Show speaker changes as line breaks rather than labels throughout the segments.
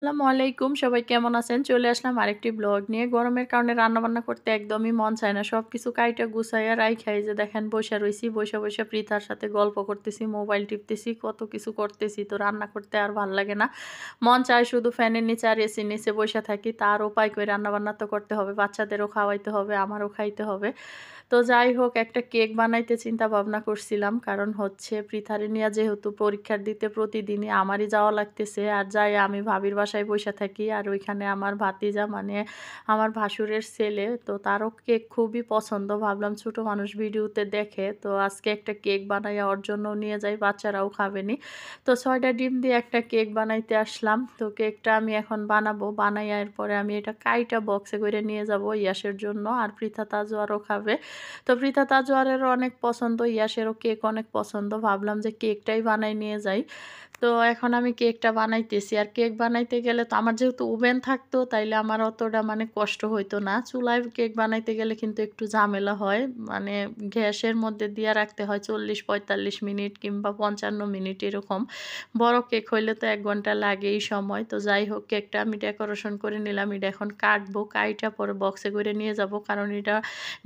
আসসালামু আলাইকুম, সবাই কেমন আছেন? চলে আসলাম আরেকটি ব্লগ নিয়ে। গরমের কারণে রান্নাবান্না করতে একদমই মন চায় না। সবকিছু কাইটা গুছাইয়া রাইখা এই যে দেখেন বইসা রইছি। বইসা পৃথার সাথে গল্প করতেছি, মোবাইল টিপতেছি, কত কিছু করতেছি। তো রান্না করতে আর ভাল লাগে না। মন চায় শুধু ফ্যানের নিচে আর এসির নিচে বইসা থাকি। তার উপায় কই, রান্নাবান্না তো করতে হবে। বাচ্চাদেরও খাওয়াইতে হবে, আমারও খাইতে হবে। তো যাই হোক, একটা কেক বানাইতে চিন্তা ভাবনা করছিলাম। কারণ হচ্ছে পৃথারে নিয়া যেহেতু পরীক্ষার দিতে প্রতিদিনই আমারই যাওয়া লাগতেছে। আর যাই আমি ভাবির বাসায় বইসা থাকি। আর ওইখানে আমার ভাতিজা মানে আমার ভাসুরের ছেলে, তো তারও কেক খুবই পছন্দ। ভাবলাম ছোট মানুষ ভিডিওতে দেখে, তো আজকে একটা কেক বানাইয়া ওর জন্যও নিয়ে যাই, বাচ্চারাও খাবেনি। তো ৬টা ডিম দিয়ে একটা কেক বানাইতে আসলাম। তো কেকটা আমি এখন বানাবো। বানাইয়া এরপরে আমি এটা কাইটা বক্সে করে নিয়ে যাব ইয়াসের জন্য। আর পৃথা তাজওয়ারও খাবে। তো পৃথা তাজওয়ারেরও অনেক পছন্দ, ইয়াসেরও কেক অনেক পছন্দ। ভাবলাম যে কেকটাই বানাই নিয়ে যাই। তো এখন আমি কেকটা বানাইতেছি। আর কেক বানাইতে গেলে তো আমার যেহেতু ওভেন থাকতো তাইলে আমার অতটা মানে কষ্ট হইতো না। চুলায় কেক বানাইতে গেলে কিন্তু একটু ঝামেলা হয়। মানে গ্যাসের মধ্যে দিয়া রাখতে হয় ৪০-৪৫ মিনিট কিংবা ৫৫ মিনিট এরকম। বড় কেক হইলে তো ১ ঘন্টা লাগেই সময়। তো যাই হোক, কেকটা আমি ডেকোরেশন করে নিলাম। এটা এখন কাটবো। কাইটা পরে বক্সে করে নিয়ে যাব। কারণ এটা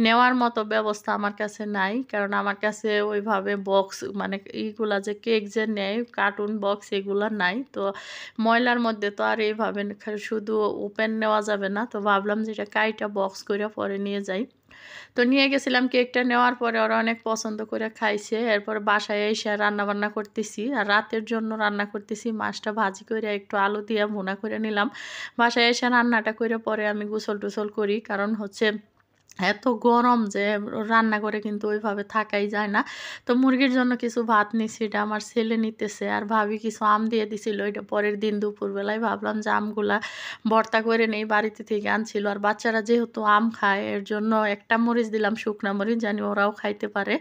নেওয়ার মতো ব্যবস্থা আমার কাছে নাই। কারণ আমার কাছে ওইভাবে বক্স মানে এইগুলা যে কেক যে নেয় কার্টুন বক্স এগুলা নাই। তো ময়লার মধ্যে তো আর এইভাবে শুধু ওপেন নেওয়া যাবে না। তো ভাবলাম যে এটা কাইটা বক্স কইরা পরে নিয়ে যাই। তো নিয়ে গেছিলাম, কেকটা নেওয়ার পরে ওরা অনেক পছন্দ করে খাইছে। এরপর বাসায় এসে রান্নাবান্না করতেছি। আর রাতের জন্য রান্না করতেছি, মাছটা ভাজি কইরা একটু আলু দিয়া ভুনা করে নিলাম। বাসায় এসে রান্নাটা কইরা পরে আমি গোসল-টোসল করি। কারণ হচ্ছে এত গরম যে রান্নাঘরে কিন্তু ওইভাবে থাকাই যায় না। তো মুরগির জন্য কিছু ভাত নিছি, এটা আমার ছেলে নিতেছে। আর ভাবি কিছু আম দিয়ে দিছিল, এটা পরের দিন দুপুরবেলায় ভাবলাম যে আমগুলা ভর্তা করে নেই, বাড়িতে থেকে আনছিল। আর বাচ্চারা যেহেতু আম খায় এর জন্য একটা মরিচ দিলাম, শুকনা মরিচ, জানি ওরাও খাইতে পারে।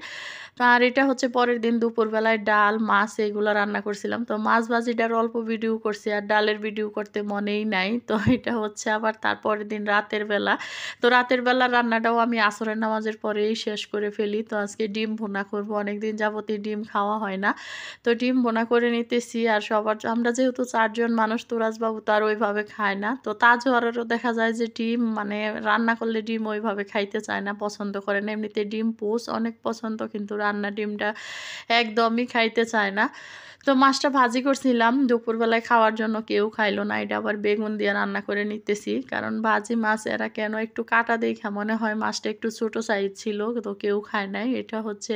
তো আর এটা হচ্ছে পরের দিন দুপুরবেলায় ডাল, মাছ এগুলো রান্না করছিলাম। তো মাছ ভাজিটার অল্প ভিডিও করছি, আর ডালের ভিডিও করতে মনেই নাই। তো এটা হচ্ছে আবার তারপরের দিন রাতের বেলা। তো রাতের বেলা রান্নাটাও আমি আসরের নামাজের পরেই শেষ করে ফেলি। তো আজকে ডিম ভুনা করব। অনেকদিন যাবতই ডিম খাওয়া হয় না। তো ডিম ভুনা করে নিতেছি। আর আমরা যেহেতু ৪ জন মানুষ, তুরাজবাবু তো আর ওইভাবে খায় না। তো তাজওয়ারেরও দেখা যায় যে ডিম মানে রান্না করলে ডিম ওইভাবে খাইতে চায় না, পছন্দ করে না। এমনিতে ডিম পোচ অনেক পছন্দ, কিন্তু রান্না ডিমটা একদমই খাইতে চায় না। তো মাছটা ভাজি করছিলাম দুপুরবেলায় খাওয়ার জন্য, কেউ খাইলো না। এটা আবার বেগুন দিয়ে রান্না করে নিতেছি। কারণ ভাজি মাছ এরা কেন একটু কাটা দেইখা মনে হয় মাছটা একটু ছোট সাইজ ছিল, তো কেউ খায় নাই। এটা হচ্ছে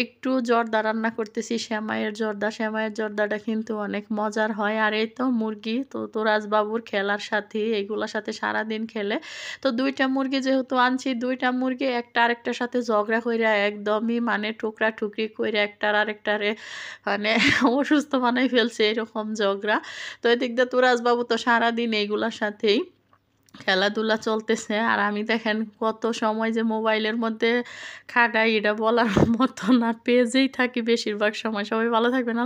একটু জর্দা রান্না করতেছি, সেমাইয়ের জর্দা। সেমাইয়ের জর্দাটা কিন্তু অনেক মজার হয়। আর এই তো মুরগি, তো তোরাজবাবুর খেলার সাথে এগুলার সাথে সারাদিন খেলে। তো ২ টা মুরগি যেহেতু আনছি, ২ টা মুরগি একটা আরেকটার সাথে ঝগড়া কইরা একদমই মানে ঠুকরা-ঠুকরি কইরা একটার আরেকটারে মানে অসুস্থ বানাই ফেলছে, এরকম ঝগড়া। তো এদিক দিয়ে তুরাজবাবু তো সারাদিন এইগুলার সাথেই খেলাধুলা চলতেছে। আর আমি দেখেন কত সময় যে মোবাইলের মধ্যে খাটাই, এটা বলার মতো না। পেজেই থাকি বেশিরভাগ সময়। সবাই ভালো থাকবেন।